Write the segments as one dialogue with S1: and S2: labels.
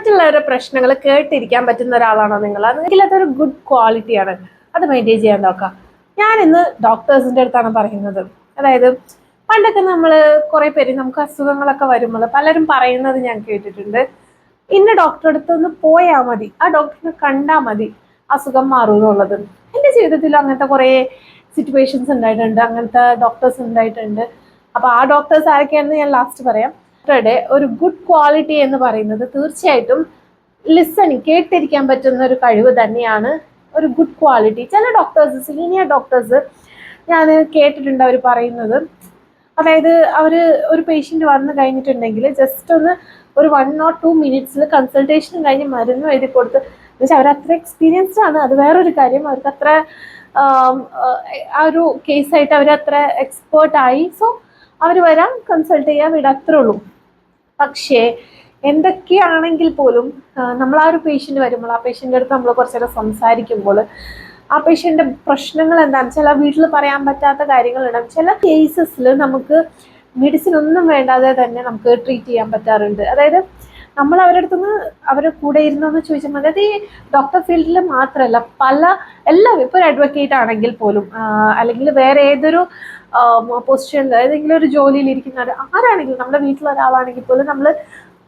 S1: മറ്റുള്ളവരുടെ പ്രശ്നങ്ങൾ കേട്ടിരിക്കാൻ പറ്റുന്ന ഒരാളാണോ നിങ്ങൾ? അതെങ്കിൽ അതൊരു ഗുഡ് ക്വാളിറ്റിയാണ്. അത് മെയിൻറ്റെയിൻ ചെയ്യാൻ നോക്കാം. ഞാൻ ഇന്ന് ഡോക്ടേഴ്സിൻ്റെ അടുത്താണ് പറയുന്നത്. അതായത് പണ്ടൊക്കെ നമ്മൾ കുറേ പേര് നമുക്ക് അസുഖങ്ങളൊക്കെ വരുമ്പോൾ പലരും പറയുന്നത് ഞാൻ കേട്ടിട്ടുണ്ട്, ഇന്ന ഡോക്ടറെ അടുത്തൊന്ന് പോയാൽ മതി, ആ ഡോക്ടറിനെ കണ്ടാൽ മതി, അസുഖം മാറും എന്നുള്ളത്. എൻ്റെ ജീവിതത്തിൽ അങ്ങനത്തെ കുറേ സിറ്റുവേഷൻസ് ഉണ്ടായിട്ടുണ്ട്, അങ്ങനത്തെ ഡോക്ടേഴ്സ് ഉണ്ടായിട്ടുണ്ട്. അപ്പോൾ ആ ഡോക്ടേഴ്സ് ആരൊക്കെയാണെന്ന് ഞാൻ ലാസ്റ്റ് പറയാം. ഡോക്ടറുടെ ഒരു ഗുഡ് ക്വാളിറ്റി എന്ന് പറയുന്നത് തീർച്ചയായിട്ടും ലിസണിങ്, കേട്ടിരിക്കാൻ പറ്റുന്ന ഒരു കഴിവ് തന്നെയാണ് ഒരു ഗുഡ് ക്വാളിറ്റി. ചില ഡോക്ടേഴ്സ്, സീനിയർ ഡോക്ടേഴ്സ് ഞാൻ കേട്ടിട്ടുണ്ട് അവർ പറയുന്നത്, അതായത് അവർ ഒരു പേഷ്യൻ്റ് വന്നു കഴിഞ്ഞിട്ടുണ്ടെങ്കിൽ ജസ്റ്റ് ഒന്ന് ഒരു 1 or 2 മിനിറ്റ്സിൽ കൺസൾട്ടേഷൻ കഴിഞ്ഞ് മരുന്ന് എഴുതി കൊടുത്ത്, എന്നുവെച്ചാൽ അവരത്ര എക്സ്പീരിയൻസ്ഡ് ആണ്, അത് വേറൊരു കാര്യം, അവർക്ക് അത്ര ആ ഒരു കേസായിട്ട് അവരത്ര എക്സ്പേർട്ടായി. സോ അവർ വരാം, കൺസൾട്ട് ചെയ്യാൻ വിടാം, അത്രേ ഉള്ളൂ. പക്ഷേ എന്തൊക്കെയാണെങ്കിൽ പോലും നമ്മൾ ആ ഒരു പേഷ്യൻ്റ് വരുമ്പോൾ ആ പേഷ്യൻ്റെ അടുത്ത് നമ്മൾ കുറച്ച് നേരം സംസാരിക്കുമ്പോൾ ആ പേഷ്യൻ്റെ പ്രശ്നങ്ങൾ എന്താണെന്ന് വെച്ചാൽ വീട്ടിൽ പറയാൻ പറ്റാത്ത കാര്യങ്ങളുണ്ടാകും. ചില കേസസിൽ നമുക്ക് മെഡിസിൻ ഒന്നും വേണ്ടാതെ തന്നെ നമുക്ക് ട്രീറ്റ് ചെയ്യാൻ പറ്റാറുണ്ട്. അതായത് നമ്മൾ അവരുടെ അടുത്തുനിന്ന് അവരുടെ കൂടെ ഇരുന്നൊന്ന് ചോദിച്ചാൽ മതി. അത് ഈ ഡോക്ടർ ഫീൽഡിൽ മാത്രമല്ല, എല്ലാവരും, ഇപ്പോൾ ഒരു അഡ്വക്കേറ്റ് ആണെങ്കിൽ പോലും അല്ലെങ്കിൽ വേറെ ഏതൊരു പൊസിഷനിൽ ഏതെങ്കിലും ഒരു ജോലിയിൽ ഇരിക്കുന്ന ആരാണെങ്കിലും, നമ്മുടെ വീട്ടിലൊരാളാണെങ്കിൽ പോലും നമ്മൾ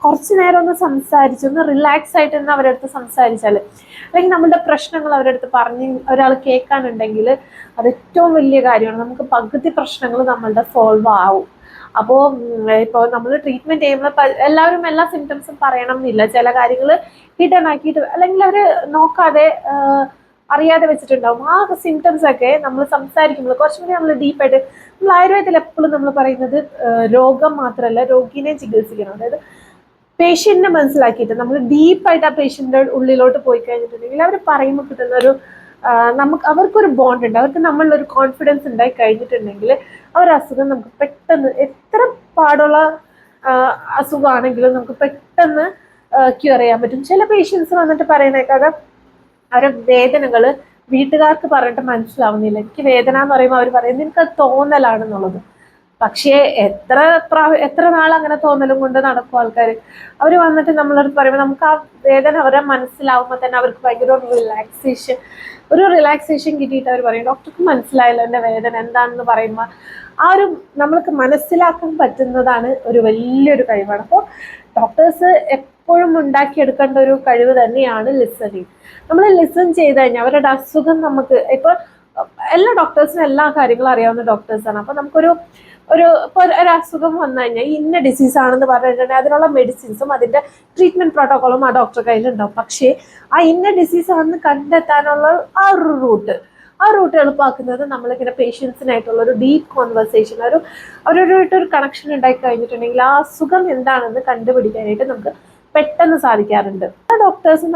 S1: കുറച്ച് നേരം ഒന്ന് സംസാരിച്ച് ഒന്ന് റിലാക്സ് ആയിട്ട് ഒന്ന് അവരുടെ അടുത്ത് സംസാരിച്ചാൽ, അല്ലെങ്കിൽ നമ്മളുടെ പ്രശ്നങ്ങൾ അവരുടെ അടുത്ത് പറഞ്ഞ് ഒരാൾ കേൾക്കാനുണ്ടെങ്കിൽ അത് ഏറ്റവും വലിയ കാര്യമാണ്. നമുക്ക് പകുതി പ്രശ്നങ്ങൾ നമ്മളുടെ സോൾവ് ആവും. അപ്പോൾ ഇപ്പോൾ നമ്മൾ ട്രീറ്റ്മെൻറ്റ് ചെയ്യുമ്പോൾ എല്ലാവരും എല്ലാ സിംറ്റംസും പറയണം എന്നില്ല. ചില കാര്യങ്ങൾ ഹിഡൻ ആക്കിയിട്ട് അല്ലെങ്കിൽ അവർ നോക്കാതെ അറിയാതെ വെച്ചിട്ടുണ്ടാവും. ആ സിംറ്റംസ് ഒക്കെ നമ്മൾ സംസാരിക്കുമ്പോൾ കുറച്ചും കൂടി നമ്മൾ ഡീപ്പായിട്ട്, നമ്മൾ ആയുർവേദത്തിൽ എപ്പോഴും നമ്മൾ പറയുന്നത് രോഗം മാത്രമല്ല രോഗിനെ ചികിത്സിക്കണം. അതായത് പേഷ്യൻറ്റിനെ മനസ്സിലാക്കിയിട്ട് നമ്മൾ ഡീപ്പായിട്ട് ആ പേഷ്യൻ്റെ ഉള്ളിലോട്ട് പോയി കഴിഞ്ഞിട്ടുണ്ടെങ്കിൽ അവർ പറയുമ്പോൾ കിട്ടുന്നൊരു അവർക്കൊരു ബോണ്ട് ഉണ്ട്, അവർക്ക് നമ്മളിലൊരു കോൺഫിഡൻസ് ഉണ്ടായി കഴിഞ്ഞിട്ടുണ്ടെങ്കിൽ അസുഖം നമുക്ക് പെട്ടെന്ന്, എത്ര പാടുള്ള അസുഖമാണെങ്കിലും നമുക്ക് പെട്ടെന്ന് ക്യൂർ ചെയ്യാൻ പറ്റും. ചില പേഷ്യൻസ് വന്നിട്ട് പറയുന്നേക്കാതെ അവരുടെ വേദനകൾ വീട്ടുകാർക്ക് പറഞ്ഞിട്ട് മനസ്സിലാവുന്നില്ല. എനിക്ക് വേദന എന്ന് പറയുമ്പോൾ അവർ പറയുന്നത് എനിക്കത് തോന്നലാണെന്നുള്ളത്. പക്ഷേ എത്ര നാൾ അങ്ങനെ തോന്നലും കൊണ്ട് നടക്കും ആൾക്കാർ. അവർ വന്നിട്ട് നമ്മളോട് പറയുമ്പോൾ നമുക്ക് ആ വേദന അവരെ മനസ്സിലാവുമ്പോൾ തന്നെ അവർക്ക് ഭയങ്കര ഒരു റിലാക്സേഷൻ കിട്ടിയിട്ട് അവർ പറയും, ഡോക്ടർക്ക് മനസ്സിലായല്ലോ എൻ്റെ വേദന എന്താണെന്ന് പറയുമ്പോൾ ആ ഒരു നമ്മൾക്ക് മനസ്സിലാക്കാൻ പറ്റുന്നതാണ് ഒരു വലിയൊരു കഴിവാണ്. അപ്പോൾ ഡോക്ടേഴ്സ് എപ്പോഴും ഉണ്ടാക്കിയെടുക്കേണ്ട ഒരു കഴിവ് തന്നെയാണ് ലിസണിങ്. നമ്മൾ ലിസൺ ചെയ്ത് കഴിഞ്ഞാൽ അവരുടെ അസുഖം നമുക്ക്, ഇപ്പോൾ എല്ലാ ഡോക്ടേഴ്സിനും എല്ലാ കാര്യങ്ങളും അറിയാവുന്ന ഡോക്ടേഴ്സാണ്. അപ്പോൾ നമുക്കൊരു ഇപ്പോൾ ഒരു അസുഖം വന്നു കഴിഞ്ഞാൽ ഇന്ന ഡിസീസ് ആണെന്ന് പറഞ്ഞിട്ടുണ്ടെങ്കിൽ അതിനുള്ള മെഡിസിൻസും അതിൻ്റെ ട്രീറ്റ്മെൻറ്റ് പ്രോട്ടോക്കോളും ആ ഡോക്ടർ കയ്യിലുണ്ടാവും. പക്ഷേ ആ ഇന്ന ഡിസീസ് ആണെന്ന് കണ്ടെത്താനുള്ള ആ റൂട്ട് എളുപ്പമാക്കുന്നത് നമ്മളിങ്ങനെ പേഷ്യൻസിനായിട്ടുള്ള ഒരു ഡീപ്പ് കോൺവെർസേഷൻ, അവരോടായിട്ടൊരു കണക്ഷൻ ഉണ്ടായി കഴിഞ്ഞിട്ടുണ്ടെങ്കിൽ ആ അസുഖം എന്താണെന്ന് കണ്ടുപിടിക്കാനായിട്ട് നമുക്ക് പെട്ടെന്ന് സാധിക്കാറുണ്ട്. ആ ഡോക്ടേഴ്സ്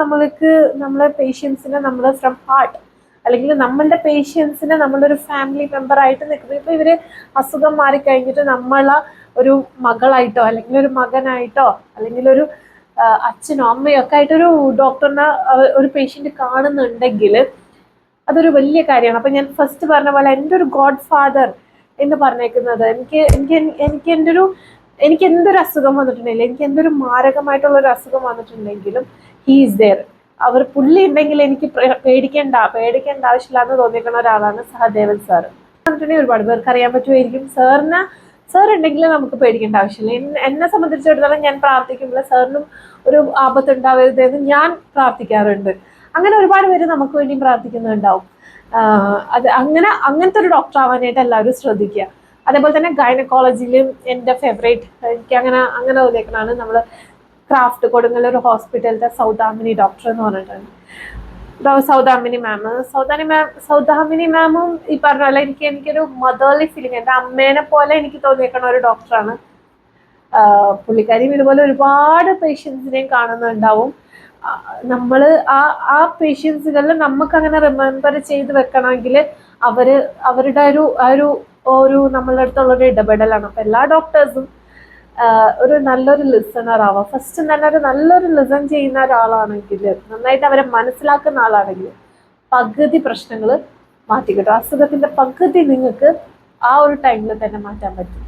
S1: നമ്മളെ പേഷ്യൻസിനെ നമ്മൾ ഫ്രം ഹാർട്ട്, അല്ലെങ്കിൽ നമ്മളുടെ പേഷ്യൻസിനെ നമ്മളൊരു ഫാമിലി മെമ്പറായിട്ട് നിൽക്കുന്നത്. ഇപ്പോൾ ഇവർ അസുഖം മാറിക്കഴിഞ്ഞിട്ട് ഒരു മകളായിട്ടോ അല്ലെങ്കിൽ ഒരു മകനായിട്ടോ അല്ലെങ്കിൽ ഒരു അച്ഛനോ അമ്മയോ ഒക്കെ ആയിട്ടൊരു ഡോക്ടറിനെ ഒരു പേഷ്യൻ്റ് കാണുന്നുണ്ടെങ്കിൽ അതൊരു വലിയ കാര്യമാണ്. അപ്പം ഞാൻ ഫസ്റ്റ് പറഞ്ഞ പോലെ എൻ്റെ ഒരു ഗോഡ് ഫാദർ എന്ന് പറഞ്ഞേക്കുന്നത്, എനിക്ക് എന്തൊരു അസുഖം വന്നിട്ടുണ്ടെങ്കിലും, എനിക്ക് എന്തൊരു മാരകമായിട്ടുള്ളൊരു അസുഖം വന്നിട്ടുണ്ടെങ്കിലും ഹീ ഈസ് ദെയർ. പുള്ളി ഉണ്ടെങ്കിൽ എനിക്ക് പേടിക്കേണ്ട ആവശ്യമില്ല എന്ന് തോന്നിയിരിക്കുന്ന ഒരാളാണ് സഹദേവൻ സാറ്. പറഞ്ഞിട്ടുണ്ടെങ്കിൽ ഒരുപാട് പേർക്ക് അറിയാൻ പറ്റുമായിരിക്കും. സാർ ഉണ്ടെങ്കിൽ നമുക്ക് പേടിക്കേണ്ട ആവശ്യമില്ല. എന്നെ സംബന്ധിച്ചിടത്തോളം ഞാൻ പ്രാർത്ഥിക്കുമ്പോൾ സാറിനും ഒരു ആപത്തുണ്ടാവരുതെന്ന് ഞാൻ പ്രാർത്ഥിക്കാറുണ്ട്. അങ്ങനെ ഒരുപാട് പേര് നമുക്ക് വേണ്ടി പ്രാർത്ഥിക്കുന്നുണ്ടാവും. അങ്ങനത്തെ ഒരു ഡോക്ടർ ആവാനായിട്ട് എല്ലാവരും ശ്രദ്ധിക്കുക. അതേപോലെ തന്നെ ഗൈനക്കോളജിയിലും എൻ്റെ ഫേവറേറ്റ്, എനിക്ക് അങ്ങനെ തോന്നിയേക്കണാണ് നമ്മൾ ക്രാഫ്റ്റ് കൊടുങ്ങല്ലൂർ ഹോസ്പിറ്റലിലെ സൗദാമിനി ഡോക്ടർ എന്ന് പറഞ്ഞിട്ടുണ്ട്. സൗദാമിനി മാമും ഈ പറഞ്ഞ പോലെ എനിക്കൊരു മദർലി ഫീലിംഗ്, എൻ്റെ അമ്മേനെ പോലെ എനിക്ക് തോന്നിയേക്കണ ഒരു ഡോക്ടറാണ് പുള്ളിക്കാരിയും. ഇതുപോലെ ഒരുപാട് പേഷ്യൻസിനെയും കാണുന്നുണ്ടാവും. നമ്മൾ ആ പേഷ്യൻസുകളിൽ നമുക്കങ്ങനെ റിമെമ്പർ ചെയ്ത് വെക്കണമെങ്കിൽ അവരുടെ ഒരു നമ്മളുടെ അടുത്തുള്ളൊരു ഇടപെടലാണ്. അപ്പം എല്ലാ ഡോക്ടേഴ്സും ഒരു നല്ലൊരു ലിസണർ ആവാം. ഫസ്റ്റ് തന്നെ ഒരു നല്ലൊരു ലിസൺ ചെയ്യുന്ന ഒരാളാണെങ്കിൽ, നന്നായിട്ട് അവരെ മനസ്സിലാക്കുന്ന ആളാണെങ്കിൽ പകുതി പ്രശ്നങ്ങൾ മാറ്റി കിട്ടും. അസുഖത്തിൻ്റെ പകുതി നിങ്ങൾക്ക് ആ ഒരു ടൈമിൽ തന്നെ മാറ്റാൻ പറ്റും.